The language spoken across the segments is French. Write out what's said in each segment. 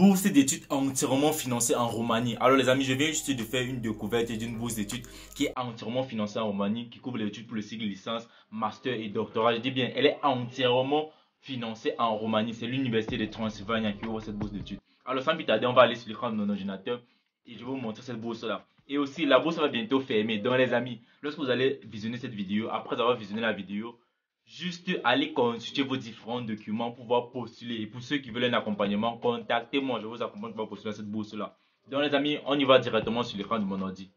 Bourse d'études entièrement financée en Roumanie. Alors les amis, je viens juste de faire une découverte d'une bourse d'études qui est entièrement financée en Roumanie, qui couvre les études pour le cycle licence, master et doctorat. Je dis bien, elle est entièrement financée en Roumanie. C'est l'université de Transylvania qui ouvre cette bourse d'études. Alors sans plus tarder, on va aller sur l'écran de mon ordinateur et je vais vous montrer cette bourse-là. Et aussi, la bourse va bientôt fermer. Donc les amis, lorsque vous allez visionner cette vidéo, après avoir visionné la vidéo, juste aller consulter vos différents documents pour pouvoir postuler. Et pour ceux qui veulent un accompagnement, contactez-moi. Je vous accompagne pour postuler à cette bourse-là. Donc les amis, on y va directement sur l'écran de mon ordi.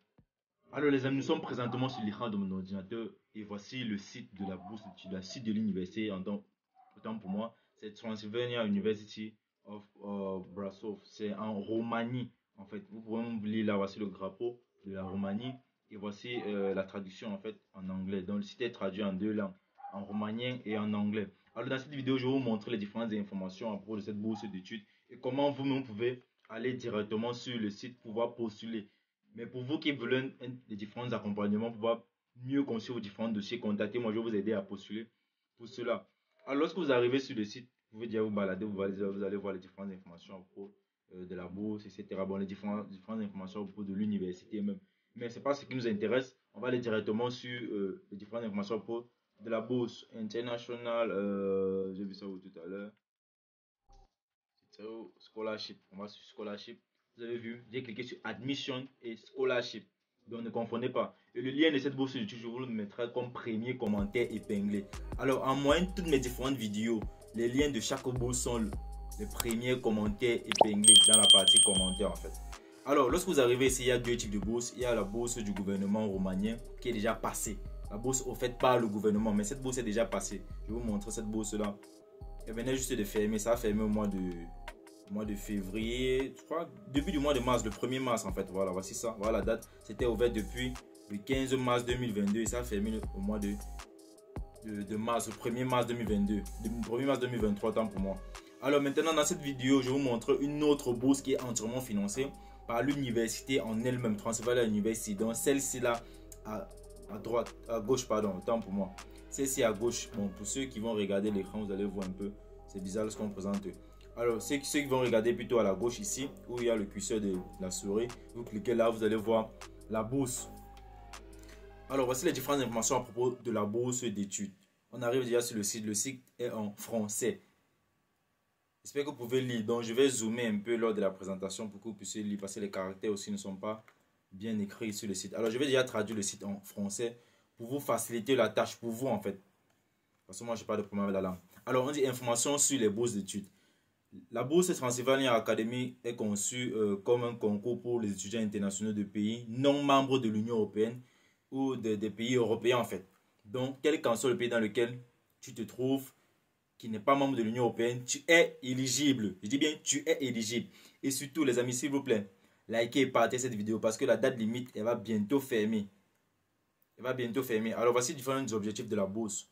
Alors les amis, nous sommes présentement sur l'écran de mon ordinateur. Et voici le site de la bourse d'études, le site de l'université. Autant pour moi, c'est Transylvania University of Brasov. C'est en Roumanie. En fait, vous pouvez lire là, voici le drapeau de la Roumanie. Et voici la traduction en fait en anglais. Donc le site est traduit en deux langues, en roumanien et en anglais. Alors dans cette vidéo, je vais vous montrer les différentes informations à propos de cette bourse d'études et comment vous-même pouvez aller directement sur le site pour pouvoir postuler. Mais pour vous qui voulez des différents accompagnements pour pouvoir mieux construire vos différents dossiers, contactez-moi, je vais vous aider à postuler pour cela. Alors lorsque vous arrivez sur le site, vous pouvez déjà vous balader, vous allez voir les différentes informations à propos de la bourse, etc. Bon, les différentes informations à propos de l'université même. Mais ce n'est pas ce qui nous intéresse. On va aller directement sur les différentes informations à propos de la bourse internationale. J'ai vu ça tout à l'heure. Scholarship. On va sur scholarship. Vous avez vu, j'ai cliqué sur admission et scholarship. Donc ne confondez pas. Et le lien de cette bourse d'études, je vous le mettrai comme premier commentaire épinglé. Alors en moyenne, toutes mes différentes vidéos, les liens de chaque bourse sont les premiers commentaires épinglés dans la partie commentaires en fait. Alors lorsque vous arrivez ici, il y a deux types de bourses. Il y a la bourse du gouvernement roumanien qui est déjà passée. La bourse offerte par le gouvernement, mais cette bourse est déjà passée. Je vais vous montrer cette bourse là. Elle venait juste de fermer, ça a fermé au mois de février, je crois, début du mois de mars, le 1er mars en fait. Voilà, voici ça, voilà la date. C'était ouvert depuis le 15 mars 2022 et ça a fermé au mois de mars, le 1er mars 2022, le 1er mars 2023, tant pour moi. Alors maintenant, dans cette vidéo, je vais vous montrer une autre bourse qui est entièrement financée par l'université en elle-même, Transylvania University. Donc celle-ci là, à droite, à gauche, pardon, autant pour moi. Celle-ci à gauche, bon, pour ceux qui vont regarder l'écran, vous allez voir un peu, c'est bizarre ce qu'on présente. Alors, ceux qui vont regarder plutôt à la gauche ici, où il y a le curseur de la souris, vous cliquez là, vous allez voir la bourse. Alors, voici les différentes informations à propos de la bourse d'études. On arrive déjà sur le site. Le site est en français. J'espère que vous pouvez lire. Donc, je vais zoomer un peu lors de la présentation pour que vous puissiez lire, parce que les caractères aussi ne sont pas bien écrits sur le site. Alors, je vais déjà traduire le site en français pour vous faciliter la tâche, pour vous en fait. Parce que moi, je n'ai pas de problème avec la langue. Alors, on dit information sur les bourses d'études. La bourse Transylvania Academy est conçue comme un concours pour les étudiants internationaux de pays non membres de l'Union européenne ou des pays européens en fait. Donc, quel qu'en soit le pays dans lequel tu te trouves, qui n'est pas membre de l'Union européenne, tu es éligible. Je dis bien, tu es éligible. Et surtout, les amis, s'il vous plaît, likez et partagez cette vidéo parce que la date limite, elle va bientôt fermer. Elle va bientôt fermer. Alors, voici différents objectifs de la bourse.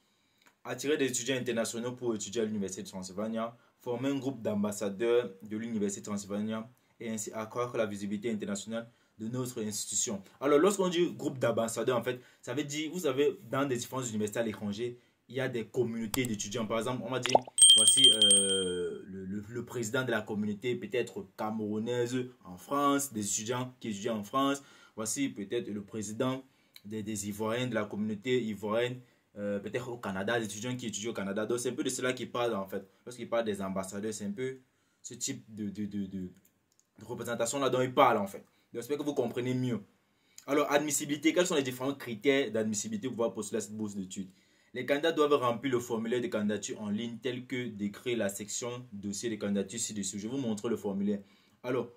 Attirer des étudiants internationaux pour étudier à l'Université de Transylvania, former un groupe d'ambassadeurs de l'Université de Transylvania et ainsi accroître la visibilité internationale de notre institution. Alors, lorsqu'on dit groupe d'ambassadeurs, en fait, ça veut dire, vous savez, dans des différentes universités à l'étranger, il y a des communautés d'étudiants. Par exemple, on va dire, voici le président de la communauté, peut-être camerounaise en France, des étudiants qui étudient en France. Voici peut-être le président des Ivoiriens, de la communauté ivoirienne. Peut-être au Canada, les étudiants qui étudient au Canada. Donc c'est un peu de cela qu'ils parlent en fait. Lorsqu'ils parlent des ambassadeurs, c'est un peu ce type de représentation là dont ils parlent en fait. J'espère que vous comprenez mieux. Alors, admissibilité, quels sont les différents critères d'admissibilité pour pouvoir postuler à cette bourse d'études? Les candidats doivent remplir le formulaire de candidature en ligne tel que décrit la section dossier de candidature ci-dessus. Je vais vous montrer le formulaire. Alors,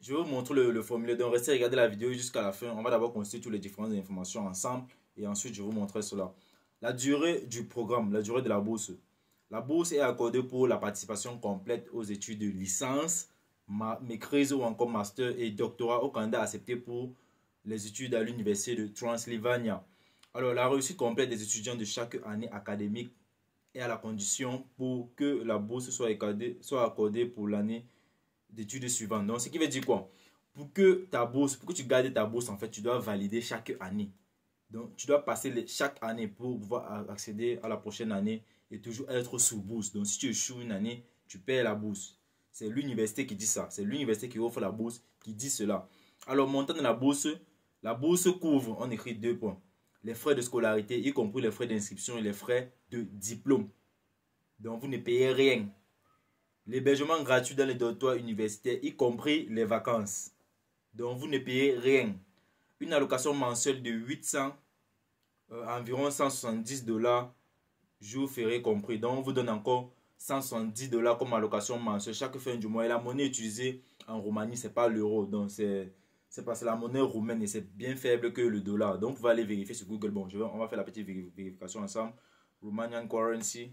je vais vous montrer le formulaire. Donc, restez regarder la vidéo jusqu'à la fin. On va d'abord consulter toutes les différentes informations ensemble. Et ensuite, je vais vous montrer cela. La durée du programme, la durée de la bourse. La bourse est accordée pour la participation complète aux études de licence, maîtrise ou encore master et doctorat aux candidats acceptés pour les études à l'université de Transylvania. Alors, la réussite complète des étudiants de chaque année académique est à la condition pour que la bourse soit accordée pour l'année d'études suivantes. Donc, ce qui veut dire quoi? Pour que tu gardes ta bourse, en fait, tu dois valider chaque année. Donc, tu dois passer chaque année pour pouvoir accéder à la prochaine année et toujours être sous bourse. Donc, si tu échoues une année, tu perds la bourse. C'est l'université qui dit ça. C'est l'université qui offre la bourse qui dit cela. Alors, montant de la bourse couvre, on écrit 2 points. Les frais de scolarité, y compris les frais d'inscription et les frais de diplôme. Donc, vous ne payez rien. L'hébergement gratuit dans les dortoirs universitaires, y compris les vacances. Donc, vous ne payez rien. Une allocation mensuelle de 800, environ $170, jours fériés compris. Donc, on vous donne encore $170 comme allocation mensuelle chaque fin du mois. Et la monnaie utilisée en Roumanie, ce n'est pas l'euro. Donc, c'est parce que la monnaie roumaine et c'est bien faible que le dollar. Donc, vous allez vérifier sur Google. Bon, on va faire la petite vérification ensemble. Romanian currency.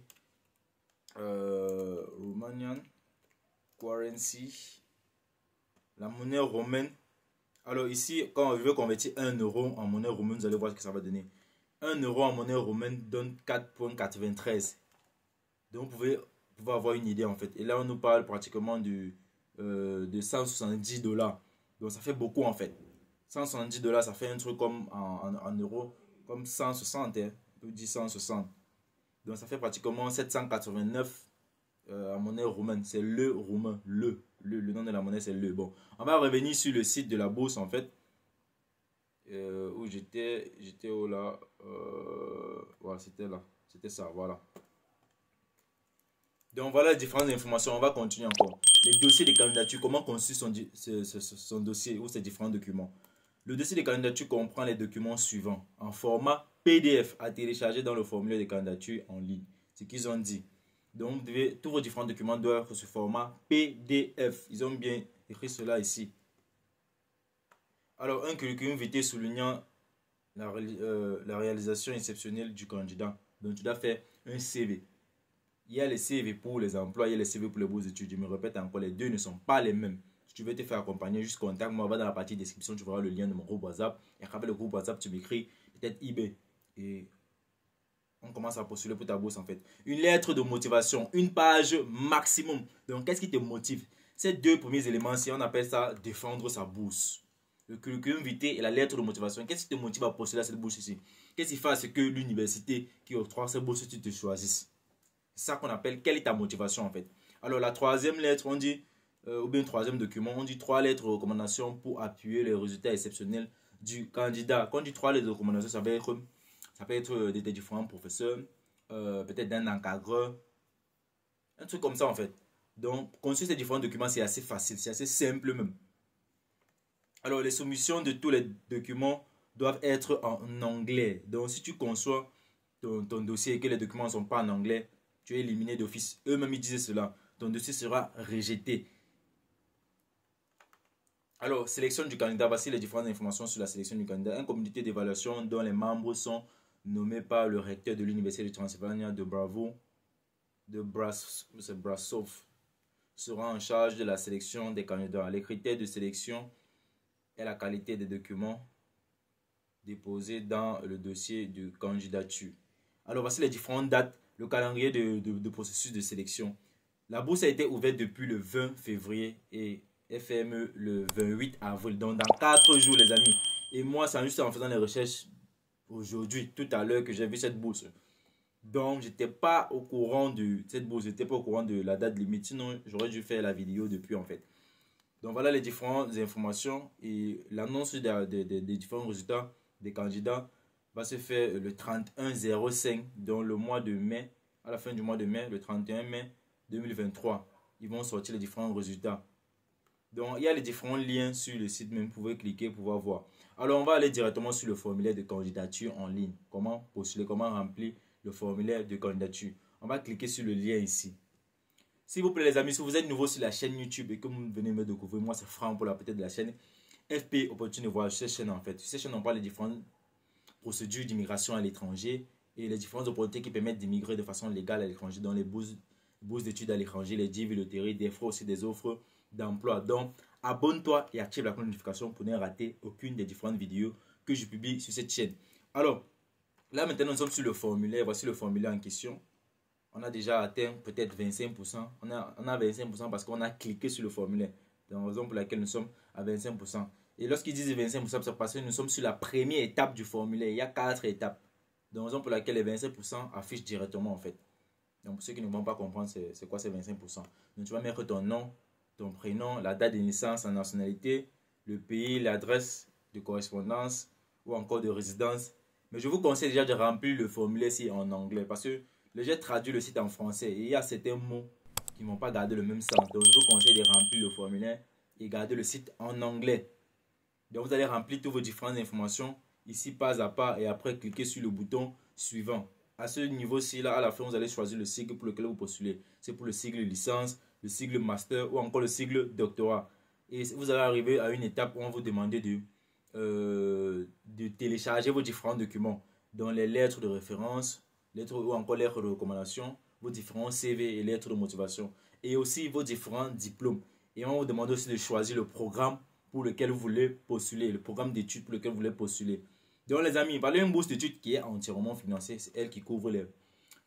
Romanian currency. La monnaie roumaine. Alors ici, quand on veut convertir 1 euro en monnaie roumaine, vous allez voir ce que ça va donner. 1 euro en monnaie roumaine donne 4,93. Donc vous pouvez avoir une idée en fait. Et là, on nous parle pratiquement de $170. Donc ça fait beaucoup en fait. $170, ça fait un truc comme en euros, comme 160, hein. On peut dire 160. Donc ça fait pratiquement 789 en monnaie roumaine. C'est le roumain. Le nom de la monnaie, c'est le. Bon, on va revenir sur le site de la bourse en fait. Où j'étais où là, voilà, c'était là. C'était ça, voilà. Donc voilà les différentes informations. On va continuer encore. Les dossiers de candidature, comment construire son dossier ou ses différents documents. Le dossier de candidature comprend les documents suivants en format PDF à télécharger dans le formulaire de candidature en ligne. Ce qu'ils ont dit. Donc, tous vos différents documents doivent être sous format PDF. Ils ont bien écrit cela ici. Alors, un curriculum vitae soulignant la réalisation exceptionnelle du candidat. Donc, tu dois faire un CV. Il y a les CV pour les emplois, il y a les CV pour les bourses d'études. Je me répète encore, les deux ne sont pas les mêmes. Si tu veux te faire accompagner, juste contacte-moi, va dans la partie description, tu verras le lien de mon groupe WhatsApp. Et après le groupe WhatsApp, tu m'écris peut-être eBay. Et on commence à postuler pour ta bourse en fait. Une lettre de motivation, une page maximum. Donc, qu'est-ce qui te motive? Ces deux premiers éléments, si on appelle ça défendre sa bourse. Le curriculum vitae et la lettre de motivation. Qu'est-ce qui te motive à postuler à cette bourse ici? Qu'est-ce qui fait à ce que l'université qui octroie cette bourse, tu te choisisses? C'est ça qu'on appelle quelle est ta motivation en fait. Alors la troisième lettre, on dit, ou bien troisième document, on dit 3 lettres de recommandation pour appuyer les résultats exceptionnels du candidat. Quand on dit 3 lettres de recommandation, ça peut être des différents professeurs, peut-être d'un encadreur, un truc comme ça en fait. Donc construire ces différents documents, c'est assez facile, c'est assez simple même. Alors les soumissions de tous les documents doivent être en anglais. Donc si tu conçois ton dossier et que les documents ne sont pas en anglais, tu es éliminé d'office. Eux-mêmes, ils disaient cela. Ton dossier sera rejeté. Alors, sélection du candidat. Voici les différentes informations sur la sélection du candidat. Un comité d'évaluation dont les membres sont nommés par le recteur de l'Université de Transylvanie de Brasov sera en charge de la sélection des candidats. Les critères de sélection et la qualité des documents déposés dans le dossier de candidature. Alors, voici les différentes dates. Le calendrier de processus de sélection. La bourse a été ouverte depuis le 20 février et est fermée le 28 avril. Donc dans 4 jours les amis. Et moi c'est juste en faisant les recherches aujourd'hui, tout à l'heure que j'ai vu cette bourse. Donc j'étais pas au courant de cette bourse, j'étais pas au courant de la date limite. Sinon j'aurais dû faire la vidéo depuis en fait. Donc voilà les différentes informations et l'annonce des différents résultats des candidats va se faire le 31-05 dans le mois de mai, à la fin du mois de mai, le 31 mai 2023. Ils vont sortir les différents résultats. Donc il y a les différents liens sur le site même, vous pouvez cliquer pour pouvoir voir. Alors on va aller directement sur le formulaire de candidature en ligne. Comment postuler, comment remplir le formulaire de candidature. On va cliquer sur le lien ici. S'il vous plaît les amis, si vous êtes nouveau sur la chaîne YouTube et que vous venez me découvrir, moi c'est Franck pour la peut-être de la chaîne FP Opportunity Voyage. Cette chaîne en fait, sur cette chaîne on parle des différentes procédures d'immigration à l'étranger et les différentes opportunités qui permettent d'immigrer de façon légale à l'étranger, dans les bourses d'études à l'étranger, les DIV, loteries, des fois aussi des offres d'emploi. Donc abonne-toi et active la cloche de notification pour ne rater aucune des différentes vidéos que je publie sur cette chaîne. Alors là maintenant nous sommes sur le formulaire, voici le formulaire en question. On a déjà atteint peut-être 25%. On a 25% parce qu'on a cliqué sur le formulaire. C'est la raison pour laquelle nous sommes à 25%. Et lorsqu'ils disent 25%, c'est parce que nous sommes sur la première étape du formulaire. Il y a 4 étapes. C'est la raison pour laquelle les 25% affichent directement en fait. Donc pour ceux qui ne vont pas comprendre c'est quoi ces 25%. Donc tu vas mettre ton nom, ton prénom, la date de naissance, la nationalité, le pays, l'adresse de correspondance ou encore de résidence. Mais je vous conseille déjà de remplir le formulaire ici en anglais parce que j'ai traduit le site en français et il y a certains mots qui ne vont pas garder le même sens. Donc je vous conseille de remplir le formulaire et garder le site en anglais. Donc vous allez remplir toutes vos différentes informations ici pas à pas et après cliquez sur le bouton suivant. À ce niveau-ci, là, à la fin, vous allez choisir le sigle pour lequel vous postulez. C'est pour le sigle licence, le sigle master ou encore le sigle doctorat. Et vous allez arriver à une étape où on vous demande de télécharger vos différents documents, dont les lettres de référence, lettres ou encore lettres de recommandation, vos différents CV et lettres de motivation, et aussi vos différents diplômes. Et on vous demande aussi de choisir le programme pour lequel vous voulez postuler, le programme d'études pour lequel vous voulez postuler. Donc les amis, parlez d'une bourse d'études qui est entièrement financée, c'est elle qui couvre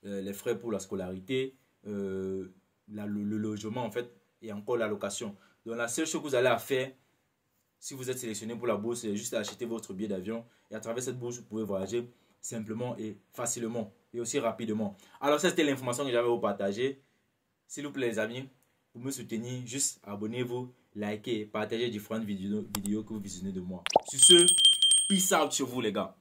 les frais pour la scolarité, le logement en fait, et encore la location. Donc la seule chose que vous allez faire, si vous êtes sélectionné pour la bourse, c'est juste acheter votre billet d'avion et à travers cette bourse, vous pouvez voyager simplement et facilement et aussi rapidement. Alors ça c'était l'information que j'avais à vous partager. S'il vous plaît les amis, pour me soutenir, juste abonnez-vous, likez, partagez différentes vidéos que vous visionnez de moi. Sur ce, peace out sur vous les gars.